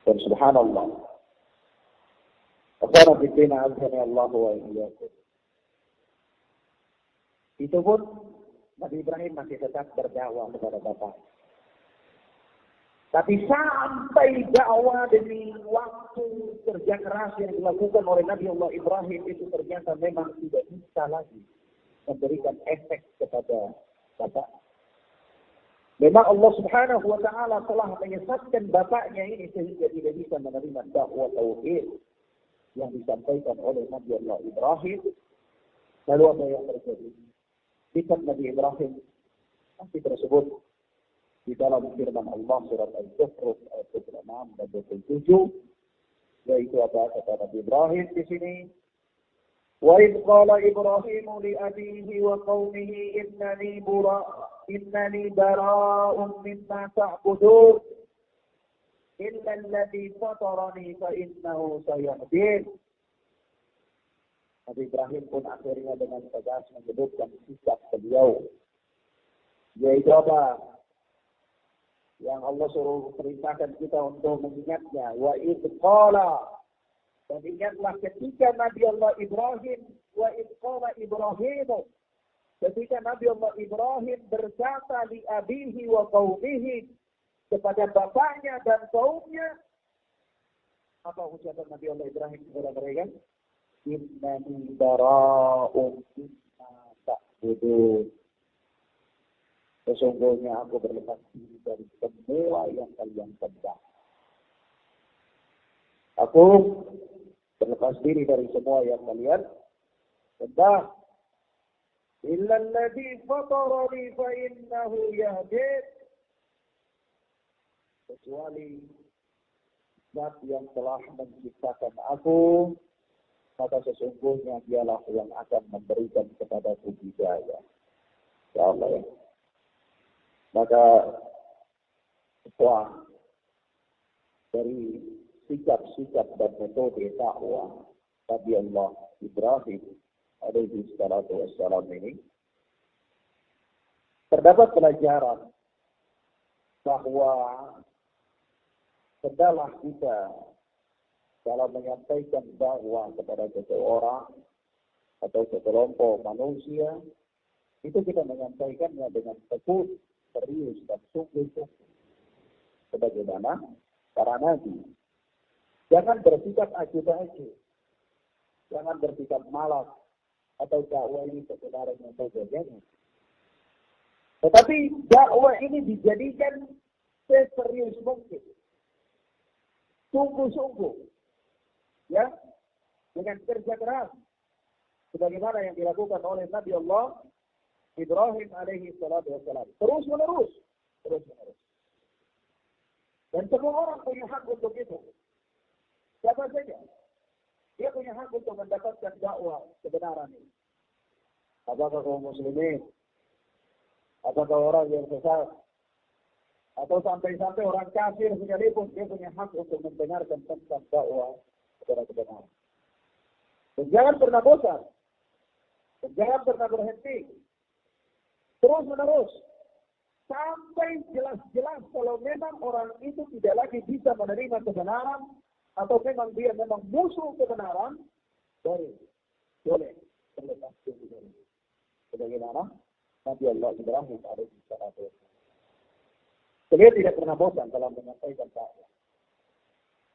Dan subhanallah, Akhara bidina azhani Allah wa iyyakum. Itu pun Nabi Ibrahim masih tetap berdakwah kepada bapak. Tapi sampai dakwah demi waktu kerja keras yang dilakukan oleh Nabi Allah Ibrahim itu ternyata memang tidak bisa lagi memberikan efek kepada bapak. Memang Allah Subhanahu wa taala telah menyesatkan bapaknya ini sehingga tidak bisa menerima dakwah tauhid yang disampaikan oleh Nabi Allah Ibrahim. Lalu apa yang terjadi? Sikap Nabi Ibrahim masih tersebut di dalam firman Allah surat Al-Zukhruf ayat 26 dan 27, yaitu apa kata Nabi Ibrahim di sini? Wa idh qala Ibrahimu li abihi wa qaumihi innani bara'un mimma ta'budun illa alladhi fatarani fa innahu sayahdin. Nabi Ibrahim pun akhirnya dengan tegas menyebutkan sikap beliau, yaitu apa yang Allah suruh perintahkan kita untuk mengingatnya. Wa idh qala, dan ingatlah ketika Nabi Allah Ibrahim, wa idh qala Ibrahim, ketika Nabi Allah Ibrahim berkata li abihi wa qaumihi, kepada bapaknya dan kaumnya. Apa ucapan Nabi Allah Ibrahim kepada mereka? Innani bara'un mimma ta'budun. Sesungguhnya aku berlepas diri dari semua yang kalian sembah. Aku berlepas diri dari semua yang kalian sembah. Illa alladhi fatarani fa innahu yahdin. Kecuali Zat yang telah menciptakan aku, maka sesungguhnya dialah yang akan memberikan kepadaku hidayah. Ya Allah ya. Maka sebuah dari sikap-sikap dan metode dakwah Nabi Allah Ibrahim alaihi salatu wassalam ini terdapat pelajaran bahwa sedalah kita dalam menyampaikan dakwah kepada seseorang atau sekelompok manusia, itu kita menyampaikannya dengan tekun, serius, dan sungguh-sungguh. Sebagaimana para nabi. Jangan bersikap acuh-acuh. Jangan bersikap malas atau dakwah ini sebenarnya sebagainya. Tetapi dakwah ini dijadikan seserius mungkin. Sungguh-sungguh. Ya, dengan kerja keras. Sebagaimana yang dilakukan oleh Nabi Allah Ibrahim alaihi salatu wassalam. Terus menerus. Dan semua orang punya hak untuk itu. Siapa saja. Dia punya hak untuk mendapatkan dakwah kebenaran ini. Apakah kaum muslimin? Apakah orang yang sesat? Atau sampai-sampai orang kafir sekalipun dia punya hak untuk mendengarkan tentang dakwah kepada kebenaran. Dan jangan pernah bosan. Dan jangan pernah berhenti. Terus menerus. Sampai jelas-jelas kalau memang orang itu tidak lagi bisa menerima kebenaran, atau memang dia memang musuh kebenaran, boleh terlepas dari. Sebagaimana Nabi Allah Ibrahim alaihi salatu wassalam. Beliau tidak pernah bosan dalam menyampaikan dakwah.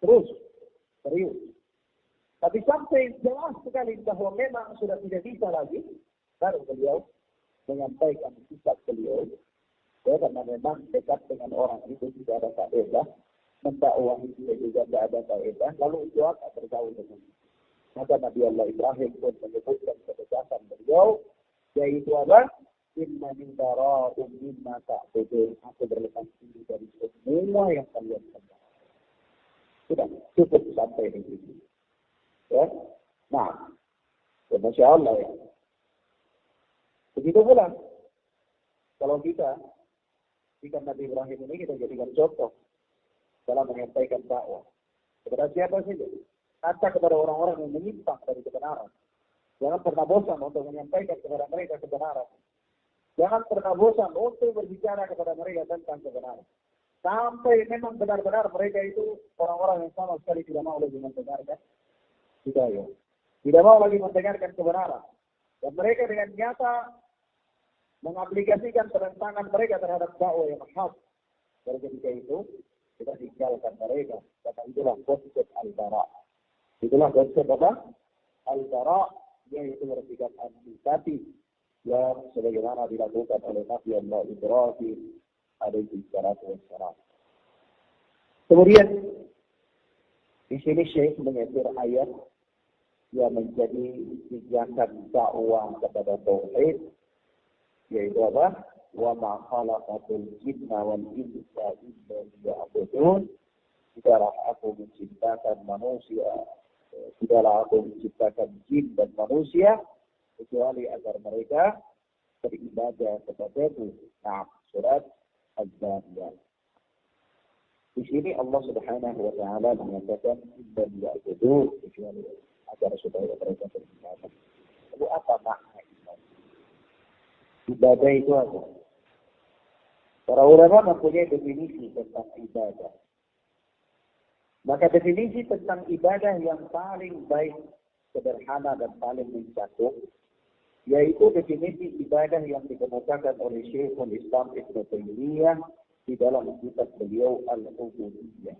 Terus, serius. Tapi sampai jelas sekali bahwa memang sudah tidak bisa lagi, baru beliau menyampaikan sikap beliau. Ya, karena memang dekat dengan orang itu tidak ada faedah, mendakwahi dia juga tidak ada faedah, lalu itu akan bergaul dengan. Maka Nabi Allah Ibrahim pun menyebutkan ketegasan beliau, yaitu apa? Inna min bara'um mimma ta'budun. Aku berlepas diri dari semua yang kalian sembah. Sudah cukup sampai di sini. Ya, nah, Masya Allah ya. Begitu pula kalau kita Nabi Ibrahim ini kita jadikan contoh dalam menyampaikan dakwah kepada siapa saja, kata kepada orang-orang yang menyimpang dari kebenaran. Jangan pernah bosan untuk menyampaikan kepada mereka kebenaran. Jangan pernah bosan untuk berbicara kepada mereka tentang kebenaran. Sampai memang benar-benar mereka itu orang-orang yang sama sekali tidak mau lagi mendengarkan hidayah. Tidak mau lagi mendengarkan kebenaran. Dan mereka dengan nyata mengaplikasikan penentangan mereka terhadap dakwah yang hak. Dari ketika itu, kita tinggalkan mereka. Kata itulah konsep al-bara. Itulah konsep apa? Al-bara, yaitu bersikap antipati yang sebagaimana dilakukan oleh Nabi Allah Ibrahim alaihi salatu wassalam. Kemudian di sini Syekh menyetir ayat yang menjadi pijakan dakwah kepada tauhid, yaitu apa? Wa ma khalaqatul jinna wal insa illa liya'budun. Tidaklah aku menciptakan manusia, tidaklah aku menciptakan jin dan manusia kecuali agar mereka beribadah kepadaku. Nah, surat Az-Zariyat. Di sini Allah Subhanahu wa taala mengatakan illa liya'budun, kecuali agar supaya mereka beribadah. Lalu apa makna ibadah? Ibadah itu apa? Para ulama mempunyai definisi tentang ibadah. Maka definisi tentang ibadah yang paling baik, sederhana dan paling mencakup, yaitu definisi ibadah yang dikemukakan oleh Syekhul Islam Ibnu Taimiyah di dalam kitab beliau Al-Ubudiyyah.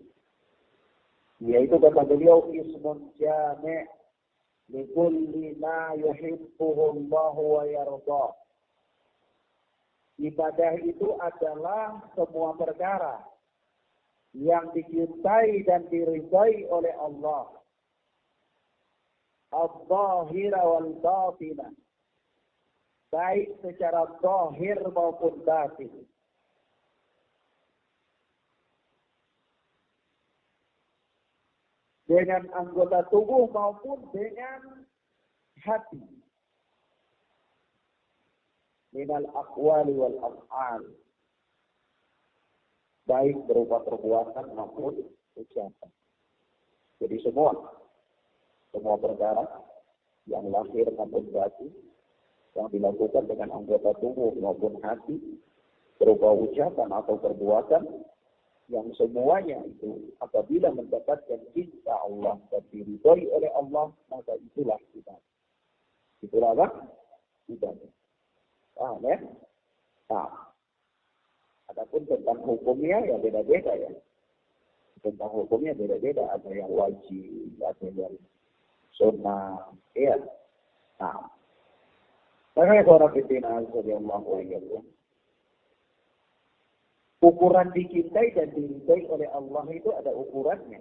Yaitu kata beliau ismun jami' li kulli ma yuhibbuhu Allah wa yarda. Ibadah itu adalah semua perkara yang dicintai dan diridhai oleh Allah. Al-zahira wal batina. Baik secara zahir maupun batin. Dengan anggota tubuh maupun dengan hati. Minal aqwali wal af'al. Baik berupa perbuatan maupun ucapan. Jadi semua perkara yang lahir maupun batin yang dilakukan dengan anggota tubuh maupun hati berupa ucapan atau perbuatan yang semuanya itu apabila mendapatkan cinta Allah dan diridhai oleh Allah, maka itulah ibadah. Itulah apa? Ibadah. Paham ya? Nah, adapun tentang hukumnya ya beda-beda ya. Tentang hukumnya beda-beda, ada yang wajib, ada yang sunnah, ya. Nah, makanya orang fitina radhiyallahu anhu, ukuran dicintai dan diridhai oleh Allah itu ada ukurannya.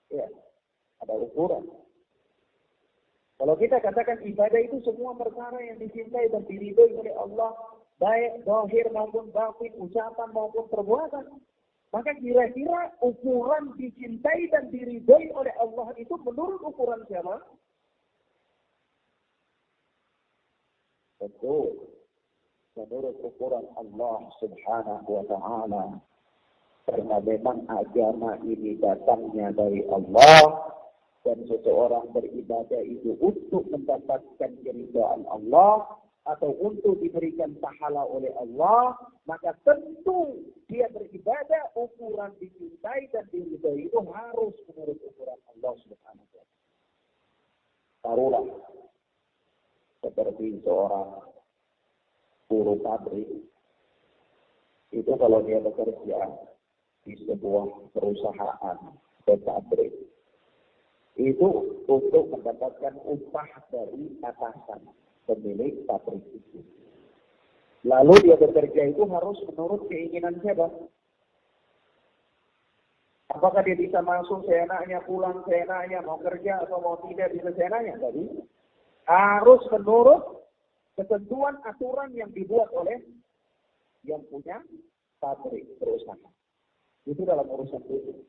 Ya, ada ukuran. Kalau kita katakan ibadah itu semua perkara yang dicintai dan diridhoi oleh Allah, baik zahir maupun batin, ucapan maupun perbuatan, maka kira-kira ukuran dicintai dan diridhoi oleh Allah itu menurut ukuran siapa? Betul. Menurut ukuran Allah Subhanahu wa Ta'ala. Karena memang agama ini datangnya dari Allah. Dan seseorang beribadah itu untuk mendapatkan keridhaan Allah atau untuk diberikan pahala oleh Allah, maka tentu dia beribadah ukuran dicintai dan diridhai itu harus menurut ukuran Allah Subhanahu wa Ta'ala. Taruhlah seperti seorang buruh pabrik itu kalau dia bekerja di sebuah perusahaan atau pabrik itu untuk mendapatkan upah dari atasan pemilik pabrik itu. Lalu dia bekerja itu harus menurut keinginan siapa? Apakah dia bisa masuk seenaknya, pulang seenaknya, mau kerja atau mau tidak bisa seenaknya? Jadi harus menurut ketentuan aturan yang dibuat oleh yang punya pabrik perusahaan. Itu dalam urusan itu.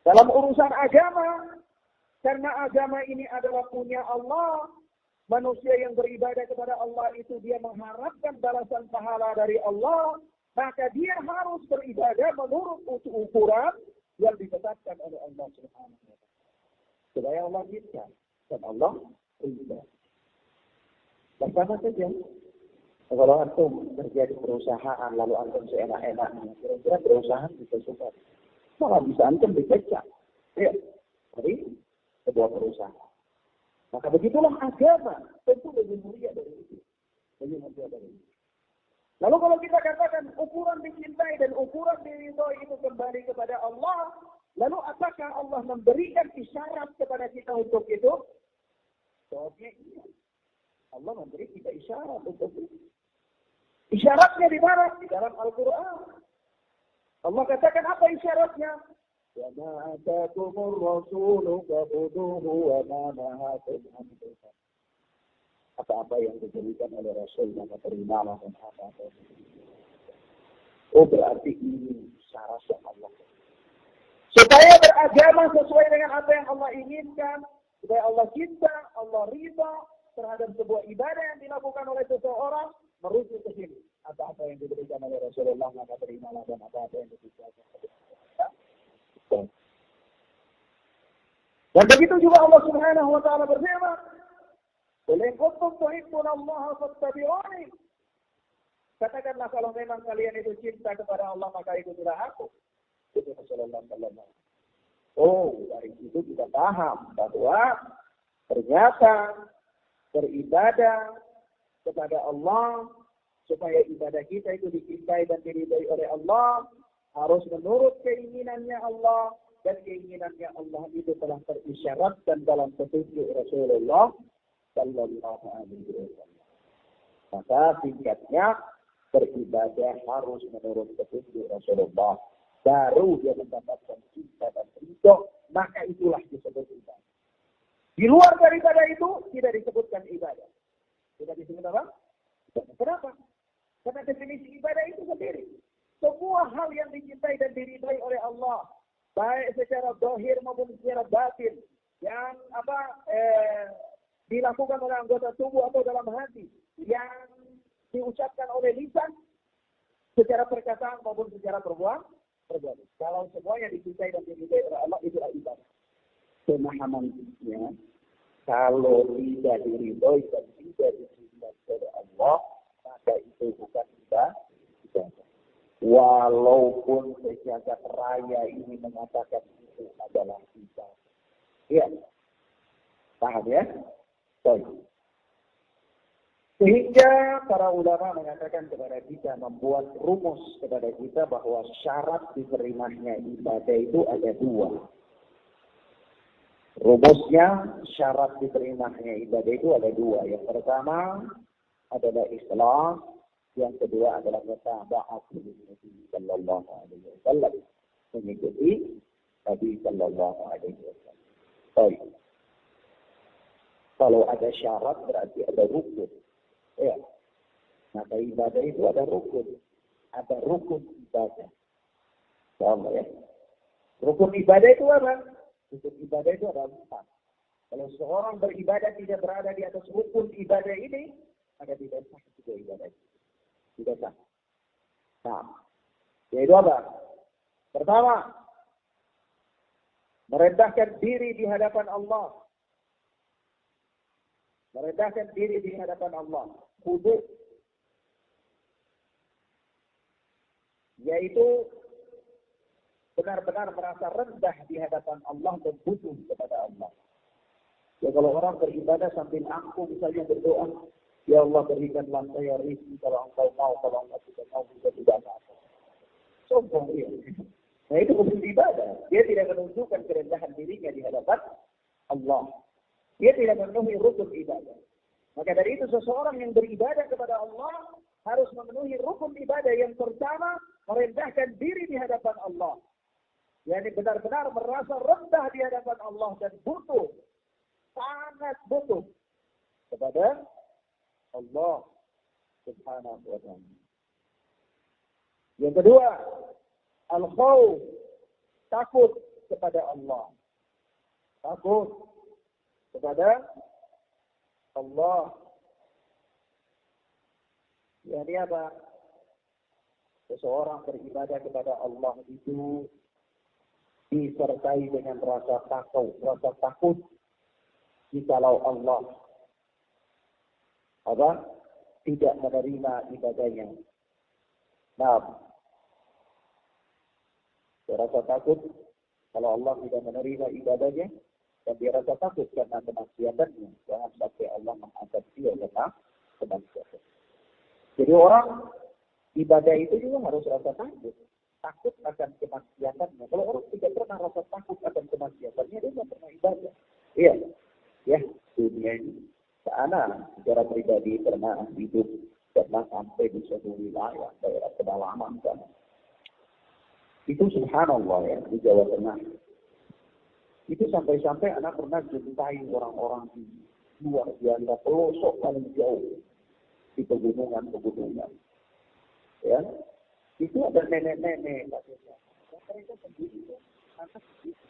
Dalam urusan agama, karena agama ini adalah punya Allah, manusia yang beribadah kepada Allah itu dia mengharapkan balasan pahala dari Allah, maka dia harus beribadah menurut ukuran yang ditetapkan oleh Allah Subhanahu wa Ta'ala. Supaya Allah cinta dan Allah ridha. Bersama saja. Kalau antum kerja di perusahaan lalu antum seenak-enaknya, kira-kira perusahaan bisa suka. Malah bisa antum dipecat. Ya, dari sebuah perusahaan. Maka begitulah agama, tentu lebih mulia dari itu. Lebih mulia dari itu. Lalu kalau kita katakan ukuran dicintai dan ukuran diridhoi itu kembali kepada Allah, lalu apakah Allah memberikan isyarat kepada kita untuk itu? Jawabnya iya. Allah memberi kita isyarat untuk itu. Isyaratnya di mana? Di dalam Al-Quran. Allah katakan apa isyaratnya? Wa ma atakumur rasulu fakhudhuhu wa ma nahakum anhu. Apa-apa yang diberikan oleh Rasul maka terimalah dan apa-apa. Oh berarti ini syarat yang Allah. Supaya beragama sesuai dengan apa yang Allah inginkan, supaya Allah cinta, Allah ridha terhadap sebuah ibadah yang dilakukan oleh seseorang, merujuk ke sini. Apa-apa yang diberikan oleh Rasulullah maka terimalah dan apa-apa yang diberikan oleh Rasulullah. Dan begitu juga Allah Subhanahu wa Ta'ala berfirman, "Qul in kuntum tuhibbunallaha fattabi'uni." Katakanlah kalau memang kalian itu cinta kepada Allah maka ikutilah aku. Itu Rasulullah sallallahu alaihi wasallam. Oh, dari itu kita paham bahwa ternyata beribadah kepada Allah supaya ibadah kita itu dicintai dan diridhai oleh Allah harus menurut keinginannya Allah. Dan keinginannya Allah itu telah terisyaratkan dalam petunjuk Rasulullah sallallahu alaihi wasallam. Maka singkatnya beribadah harus menurut petunjuk Rasulullah. Baru dia mendapatkan cinta dan ridho, maka itulah disebut ibadah. Di luar daripada itu tidak disebutkan ibadah. Tidak disebut apa? Kenapa? Karena definisi ibadah itu sendiri. Semua hal yang dicintai dan diridhai oleh Allah, baik secara zahir maupun secara batin, yang dilakukan oleh anggota tubuh atau dalam hati, yang diucapkan oleh lisan secara perkataan maupun secara perbuatan. Kalau semuanya dicintai dan diridhai oleh Allah, itulah ibadah. Pemahamannya, kalau tidak diridhai dan tidak dicintai oleh Allah, maka itu bukan ibadah. Walaupun sejagat raya ini mengatakan itu adalah ibadah. Ya, paham ya? Baik. Sehingga para ulama mengatakan kepada kita, membuat rumus kepada kita bahwa syarat diterimanya ibadah itu ada dua. Rumusnya syarat diterimanya ibadah itu ada dua. Yang pertama adalah ikhlas. Yang kedua adalah mutaba'at Nabi sallallahu alaihi wasallam, mengikuti Nabi sallallahu alaihi wasallam. Baik. Kalau ada syarat berarti ada rukun. Ya. Maka ibadah itu ada rukun. Ada rukun ibadah. Paham ya? Rukun ibadah itu apa? Rukun ibadah itu ada 4. Kalau seorang beribadah tidak berada di atas rukun ibadah ini, maka tidak sah juga ibadah itu. Tidak sah. Nah, yaitu apa? Pertama, merendahkan diri di hadapan Allah. Merendahkan diri di hadapan Allah. Khudu. Yaitu benar-benar merasa rendah di hadapan Allah dan butuh kepada Allah. Ya kalau orang beribadah sambil angkuh misalnya berdoa, ya Allah berikanlah saya rezeki kalau engkau mau, kalau engkau tidak mau juga tidak apa-apa. Sombong dia. Nah itu bukan ibadah. Dia tidak menunjukkan kerendahan dirinya di hadapan Allah. Dia tidak memenuhi rukun ibadah. Maka dari itu seseorang yang beribadah kepada Allah harus memenuhi rukun ibadah yang pertama, merendahkan diri di hadapan Allah. Yani benar-benar merasa rendah di hadapan Allah dan butuh, sangat butuh kepada Allah Subhanahu wa ta'ala. Yang kedua, al-khawf, takut kepada Allah. Takut kepada Allah. Yani apa? Seseorang beribadah kepada Allah itu disertai dengan rasa takut jikalau Allah tidak menerima ibadahnya. Nah, dia rasa takut kalau Allah tidak menerima ibadahnya, dan dia rasa takut karena kemaksiatannya. Jangan sampai Allah mengangkat dia karena kemaksiatan. Jadi orang ibadah itu juga harus rasa takut akan kemaksiatannya. Kalau orang tidak pernah rasa takut akan kemaksiatannya, dia tidak pernah ibadah. Iya, ya dunia ini. Ana secara pribadi pernah hidup, pernah sampai di suatu wilayah daerah pedalaman kan. Itu subhanallah ya di Jawa Tengah. Itu sampai-sampai anak pernah jumpai orang-orang di luar biasa pelosok paling jauh di pegunungan. Ya, itu ada nenek-nenek. Mereka sendiri anak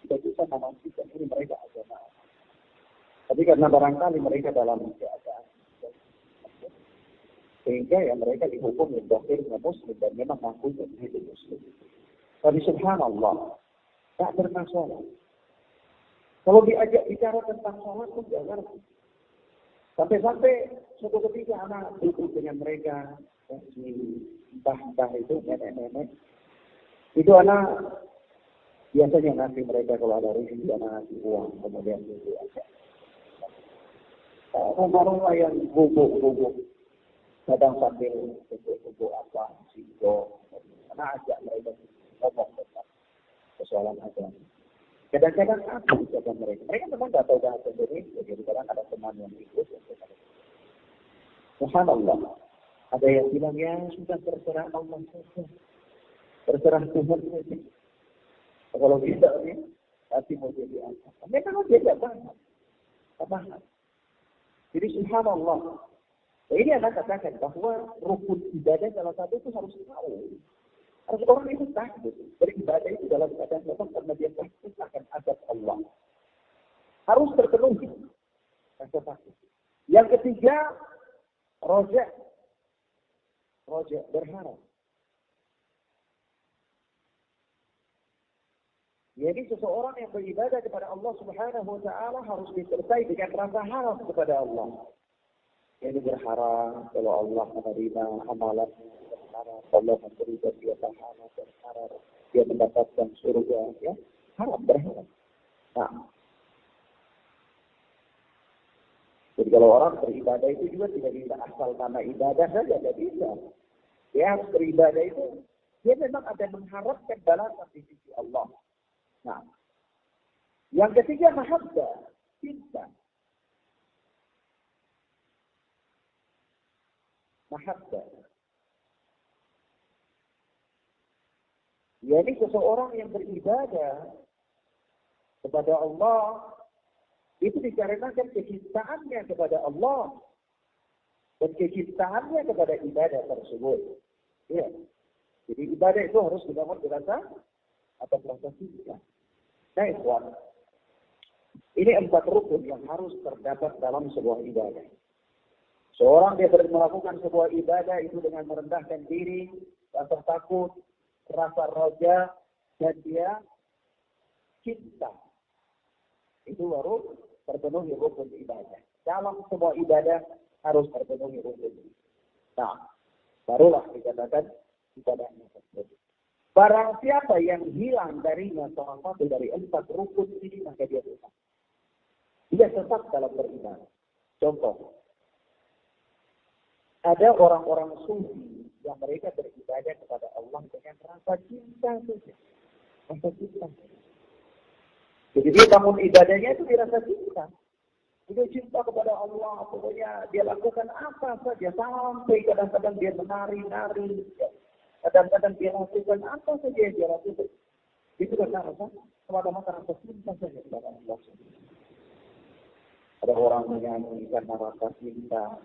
tidak bisa memastikan ini mereka agama. Tapi karena barangkali mereka dalam keadaan sehingga ya mereka dihukum dengan muslim dan memang ngaku menjadi muslim. Tapi subhanallah, tak bermasalah. Kalau diajak bicara tentang sholat pun jangan. Sampai-sampai suatu ketika anak duduk dengan mereka, si mbah itu, nenek-nenek, itu anak biasanya ngasih mereka kalau ada rezeki, anak ngasih uang, kemudian itu aja. Rumah-rumah yang bubuk-bubuk, kadang sambil bubuk-bubuk apa, singgo, anak ajak mereka ngomong tentang persoalan agama. Kadang-kadang apa ucapan mereka? Mereka memang tidak tahu bahasa Indonesia, jadi kadang ada teman yang ikut. Subhanallah, ada yang bilang ya sudah terserah Allah saja, terserah Tuhan saja. Kalau tidak ya, pasti mau jadi apa? Memang dia tidak paham. Jadi subhanallah. Nah, ini anak katakan bahwa rukun ibadah salah satu itu harus tahu. Harus orang itu takut. Beribadah itu dalam keadaan apa? Karena dia takut akan azab Allah. Harus terpenuhi rasa takut. Yang ketiga, roja berharap. Jadi seseorang yang beribadah kepada Allah Subhanahu wa ta'ala harus disertai dengan rasa harap kepada Allah. Jadi berharap kalau Allah menerima amalan, berharap Allah memberikan dia pahala, berharap dia mendapatkan surga, ya. Berharap. Nah. Jadi kalau orang beribadah itu juga tidak bisa asal karena ibadah saja, tidak bisa. Dia harus beribadah itu, dia memang ada mengharapkan balasan di sisi Allah. Nah, yang ketiga mahabbah, cinta. Mahabbah. Jadi seseorang yang beribadah kepada Allah, Itu dikarenakan kecintaannya kepada Allah dan kecintaannya kepada ibadah tersebut. Ya. Jadi ibadah itu harus dibangun dirasa atau rasa cinta. Nah, ikhwan, ini 4 rukun yang harus terdapat dalam sebuah ibadah. Seorang dia melakukan sebuah ibadah itu dengan merendahkan diri, rasa takut, rasa roja, dan dia cinta. Itu baru terpenuhi rukun ibadah. Dalam semua ibadah harus terpenuhi rukun. Nah, barulah dikatakan ibadahnya tersebut. Barang siapa yang hilang darinya salah satu dari 4 rukun ini, maka dia sesat. Dia sesat dalam beribadah. Contoh, ada orang-orang sufi yang mereka beribadah kepada Allah dengan rasa cinta saja. Rasa cinta. Jadi dia bangun ibadahnya itu dirasa cinta. Dia cinta kepada Allah, pokoknya dia lakukan apa saja, sampai kadang-kadang dia menari-nari. Kadang-kadang dia lakukan apa saja yang dia lakukan. Itu karena apa? Semata-mata rasa cinta saja kepada Allah. Ada orang menyanyi karena rasa cinta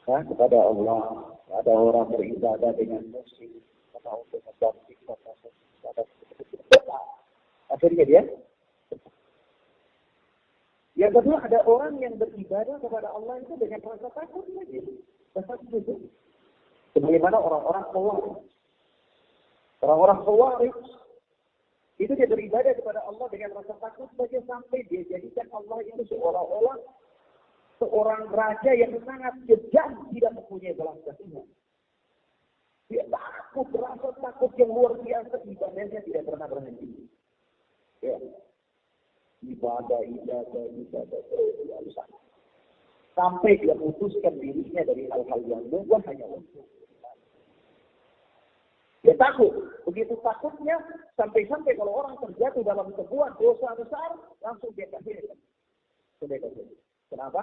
kepada Allah. Ada orang beribadah dengan musik karena untuk membangkit rasa cinta. Akhirnya dia. Yang kedua, ada orang yang beribadah kepada Allah itu dengan rasa takut saja. Rasa takut. Sebagaimana orang-orang Khawarij. Orang-orang Khawarij itu dia beribadah kepada Allah dengan rasa takut saja sampai dia jadikan Allah itu seolah-olah seorang raja yang sangat kejam, tidak mempunyai belas kasihan. Dia takut, rasa takut yang luar biasa, ibadahnya tidak pernah berhenti. Ya. Ibadah. Sampai dia memutuskan dirinya dari hal-hal yang mubah hanya untuk dia takut. Begitu takutnya, sampai-sampai kalau orang terjatuh dalam sebuah dosa besar, langsung dia kafirkan. Kenapa?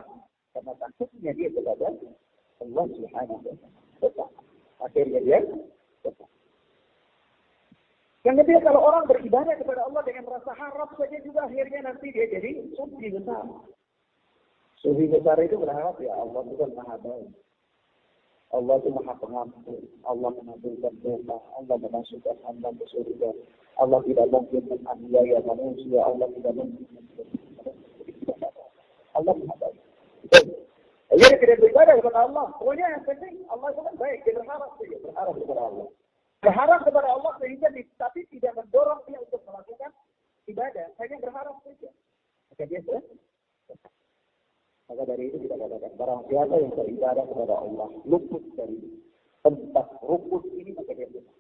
Karena takutnya dia kepada Allah Subhanahu wa Ta'ala. Akhirnya dia tetap. Yang ketiga, kalau orang beribadah kepada Allah dengan rasa harap saja juga, akhirnya nanti dia jadi sufi besar. Sufi besar itu berharap, ya Allah itu kan maha baik. Allah itu maha pengampun. Allah mengabulkan doa. Allah memasukkan hamba ke surga. Allah tidak mungkin menganiaya manusia. Allah tidak mungkin Allah maha baik. Jadi tidak beribadah kepada Allah. Pokoknya yang penting Allah itu kan baik. Dia berharap saja. Berharap kepada Allah. Berharap kepada Allah sehingga tapi tidak mendorong dia untuk melakukan ibadah. Hanya berharap saja. Maka dia sudah. Maka dari itu kita katakan barang siapa yang beribadah kepada Allah luput dari 4 rukun ini, maka dia sudah.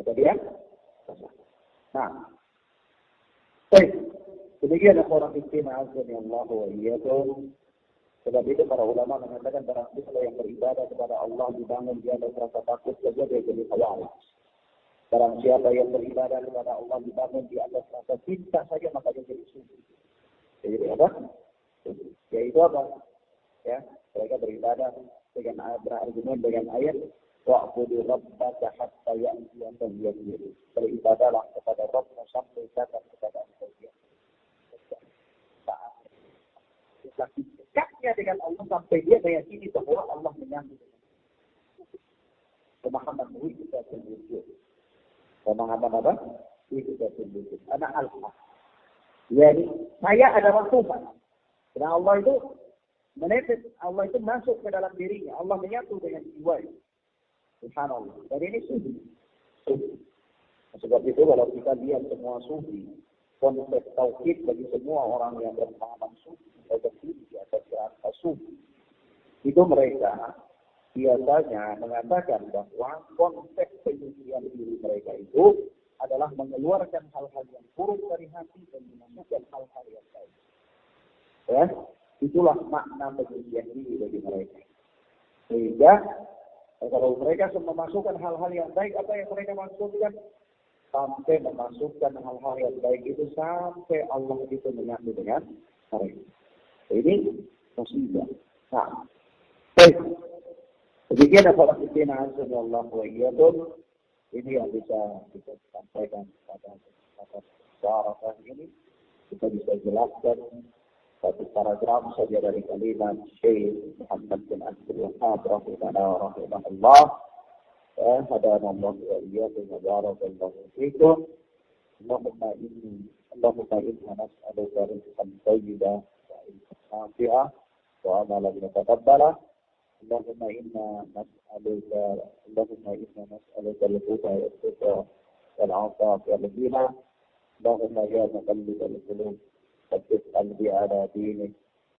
Maka dia sudah. Nah, baik. Demikian orang istimewa yang Allah wa iyyakum. Sebab itu para ulama mengatakan barang siapa yang beribadah kepada Allah dibangun di atas rasa takut saja dia jadi khawarij. Barang siapa yang beribadah kepada Allah dibangun di atas rasa cinta saja maka dia jadi sufi. Jadi apa? Yaitu apa? Ya, mereka beribadah dengan berargumen dengan ayat wa'budu rabbaka hatta ya'tiyaka al-yaqin. Beribadahlah kepada Rabbmu sampai datang kepada Engkau. Dekatnya dengan Allah sampai dia meyakini bahwa Allah menyambut. Pemahaman ini kita tunjukkan. Pemahaman apa? Ini kita tunjukkan. Anak al-haq. Jadi saya adalah Tuhan. Karena Allah itu menetes, Allah itu masuk ke dalam dirinya. Allah menyatu dengan jiwa. Subhanallah. Dan ini sufi. Sebab itu kalau kita lihat semua sufi, konsep tauhid bagi semua orang yang berpengalaman sufi, di atas sufi, itu mereka biasanya mengatakan bahwa konsep penyucian diri mereka itu adalah mengeluarkan hal-hal yang buruk dari hati dan memasukkan hal-hal yang baik. Ya, itulah makna penyucian diri bagi mereka. Sehingga kalau mereka memasukkan hal-hal yang baik, apa yang mereka masukkan? Sampai memasukkan hal-hal yang baik itu sampai Allah itu menyatu dengan mereka. Ini musibah. Nah, baik. Demikian apa kita Allah wa iyyakum. Ini yang bisa kita sampaikan pada cara ini. Kita bisa jelaskan satu paragraf saja dari kalimat Syekh Muhammad bin Abdul Wahhab rahimahullah. Hadana Allah wa iyyakum wa barakallahu fikum. Allahumma inna nas'aluka rizqan thayyiban wa ilman nafi'an wa amalan mutaqabbala. Allahumma inna nas'aluka al-huda wal-tuqa wal-'afaf wal-ghina. Allahumma ya muqallibal qulub tsabbit qalbi ala dinik